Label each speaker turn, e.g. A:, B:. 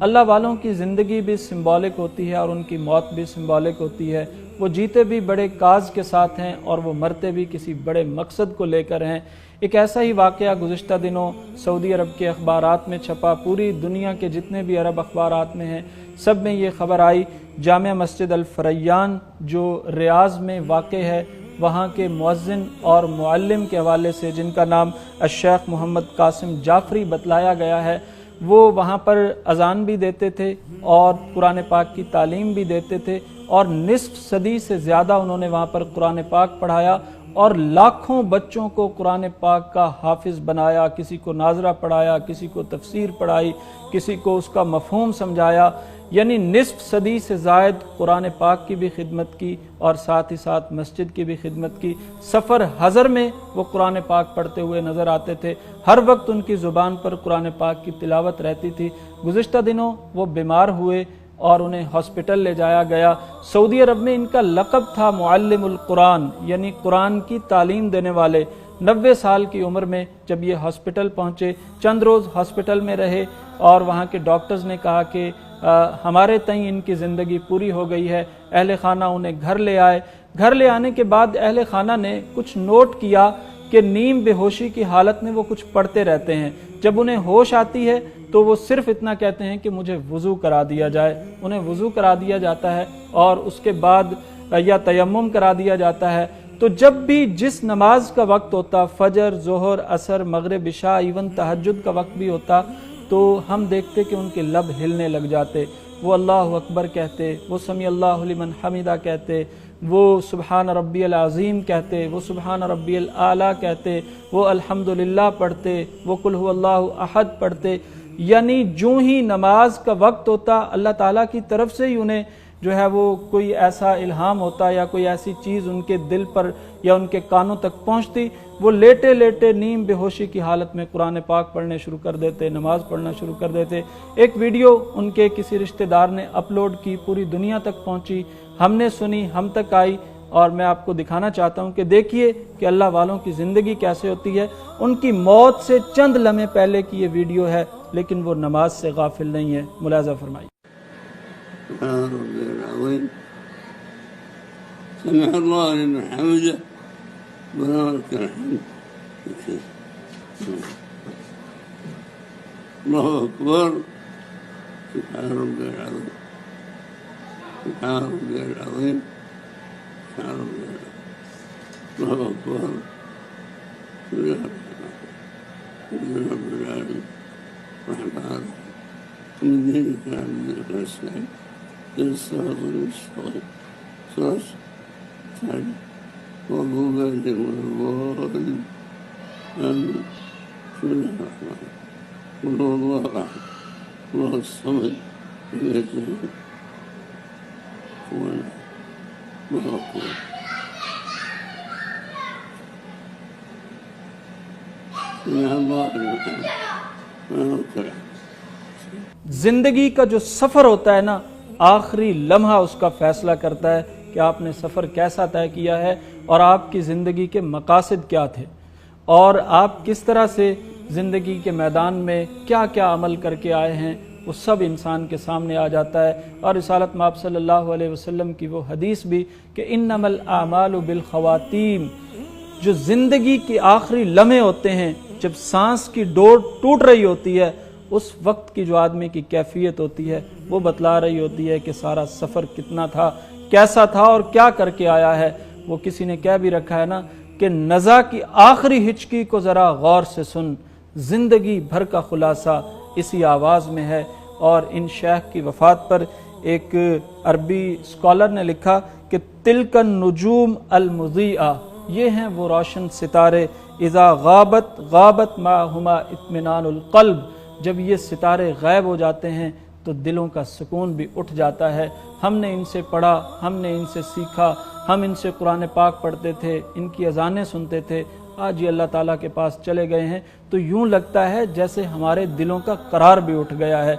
A: اللہ والوں کی زندگی بھی سمبولک ہوتی ہے اور ان کی موت بھی سمبولک ہوتی ہے۔ وہ جیتے بھی بڑے کاز کے ساتھ ہیں اور وہ مرتے بھی کسی بڑے مقصد کو لے کر ہیں۔ ایک ایسا ہی واقعہ گزشتہ دنوں سعودی عرب کے اخبارات میں چھپا، پوری دنیا کے جتنے بھی عرب اخبارات میں ہیں سب میں یہ خبر آئی۔ جامع مسجد الفریان جو ریاض میں واقع ہے، وہاں کے مؤذن اور معلم کے حوالے سے، جن کا نام الشیخ محمد قاسم جعفری بتلایا گیا ہے، وہ وہاں پر اذان بھی دیتے تھے اور قرآن پاک کی تعلیم بھی دیتے تھے، اور نصف صدی سے زیادہ انہوں نے وہاں پر قرآن پاک پڑھایا اور لاکھوں بچوں کو قرآن پاک کا حافظ بنایا، کسی کو ناظرہ پڑھایا، کسی کو تفسیر پڑھائی، کسی کو اس کا مفہوم سمجھایا، یعنی نصف صدی سے زائد قرآن پاک کی بھی خدمت کی اور ساتھ ہی ساتھ مسجد کی بھی خدمت کی۔ سفر حضر میں وہ قرآن پاک پڑھتے ہوئے نظر آتے تھے، ہر وقت ان کی زبان پر قرآن پاک کی تلاوت رہتی تھی۔ گزشتہ دنوں وہ بیمار ہوئے اور انہیں ہاسپٹل لے جایا گیا۔ سعودی عرب میں ان کا لقب تھا معلم القرآن، یعنی قرآن کی تعلیم دینے والے۔ 90 سال کی عمر میں جب یہ ہاسپٹل پہنچے، چند روز ہاسپٹل میں رہے اور وہاں کے ڈاکٹرز نے کہا کہ ہمارے تئیں ان کی زندگی پوری ہو گئی ہے۔ اہل خانہ انہیں گھر لے آئے۔ گھر لے آنے کے بعد اہل خانہ نے کچھ نوٹ کیا کہ نیم بے ہوشی کی حالت میں وہ کچھ پڑھتے رہتے ہیں۔ جب انہیں ہوش آتی ہے تو وہ صرف اتنا کہتے ہیں کہ مجھے وضو کرا دیا جائے۔ انہیں وضو کرا دیا جاتا ہے اور اس کے بعد یا تیمم کرا دیا جاتا ہے۔ تو جب بھی جس نماز کا وقت ہوتا، فجر، ظہر، عصر، مغرب، عشاء، ایون تہجد کا وقت بھی ہوتا، تو ہم دیکھتے کہ ان کے لب ہلنے لگ جاتے۔ وہ اللہ اکبر کہتے، وہ سمیع اللہ لمن حمدہ کہتے، وہ سبحان ربی العظیم کہتے، وہ سبحان ربی الاعلیٰ کہتے، وہ الحمدللہ پڑھتے، وہ قل هو اللہ احد پڑھتے۔ یعنی جو ہی نماز کا وقت ہوتا، اللہ تعالیٰ کی طرف سے ہی انہیں جو ہے وہ کوئی ایسا الہام ہوتا یا کوئی ایسی چیز ان کے دل پر یا ان کے کانوں تک پہنچتی، وہ لیٹے لیٹے نیم بے ہوشی کی حالت میں قرآن پاک پڑھنے شروع کر دیتے، نماز پڑھنا شروع کر دیتے۔ ایک ویڈیو ان کے کسی رشتہ دار نے اپلوڈ کی، پوری دنیا تک پہنچی، ہم نے سنی، ہم تک آئی، اور میں آپ کو دکھانا چاہتا ہوں کہ دیکھیے کہ اللہ والوں کی زندگی کیسے ہوتی ہے۔ ان کی موت سے چند لمحے پہلے کی یہ ویڈیو ہے، لیکن وہ نماز سے غافل نہیں ہے۔ ملاحظہ فرمائیے۔
B: سمع اللہ لمن حمده ولك الحمد اللہ اکبر سبحان ربی العظیم سبحان ربی العظیم سبحان ربی العظیم اللہ اکبر الحمد رب العالمین الرحمن الرحیم مالک یوم الدین الصراط المستقیم صراط والله عليهم ولا الضالين آمين بسم الله الرحمن الرحيم قل هو الله أحد الله الصمد لم يلد ولم يولد الله أكبر سمع الله لمن حمده۔
A: زندگی کا جو سفر ہوتا ہے نا، آخری لمحہ اس کا فیصلہ کرتا ہے کہ آپ نے سفر کیسا طے کیا ہے اور آپ کی زندگی کے مقاصد کیا تھے، اور آپ کس طرح سے زندگی کے میدان میں کیا کیا عمل کر کے آئے ہیں، وہ سب انسان کے سامنے آ جاتا ہے۔ اور رسالت مآب صلی اللہ علیہ وسلم کی وہ حدیث بھی کہ انما الاعمال بالخواتیم، جو زندگی کے آخری لمحے ہوتے ہیں، جب سانس کی ڈور ٹوٹ رہی ہوتی ہے، اس وقت کی جو آدمی کی کیفیت ہوتی ہے وہ بتلا رہی ہوتی ہے کہ سارا سفر کتنا تھا، کیسا تھا اور کیا کر کے آیا ہے۔ وہ کسی نے کہہ بھی رکھا ہے نا کہ نزا کی آخری ہچکی کو ذرا غور سے سن، زندگی بھر کا خلاصہ اسی آواز میں ہے۔ اور ان شیخ کی وفات پر ایک عربی اسکالر نے لکھا کہ تلک النجوم المضیئہ، یہ ہیں وہ روشن ستارے، اذا غابت غابت معہما اطمینان القلب، جب یہ ستارے غائب ہو جاتے ہیں تو دلوں کا سکون بھی اٹھ جاتا ہے۔ ہم نے ان سے پڑھا، ہم نے ان سے سیکھا، ہم ان سے قرآن پاک پڑھتے تھے، ان کی اذانیں سنتے تھے، آج یہ اللہ تعالیٰ کے پاس چلے گئے ہیں تو یوں لگتا ہے جیسے ہمارے دلوں کا قرار بھی اٹھ گیا ہے۔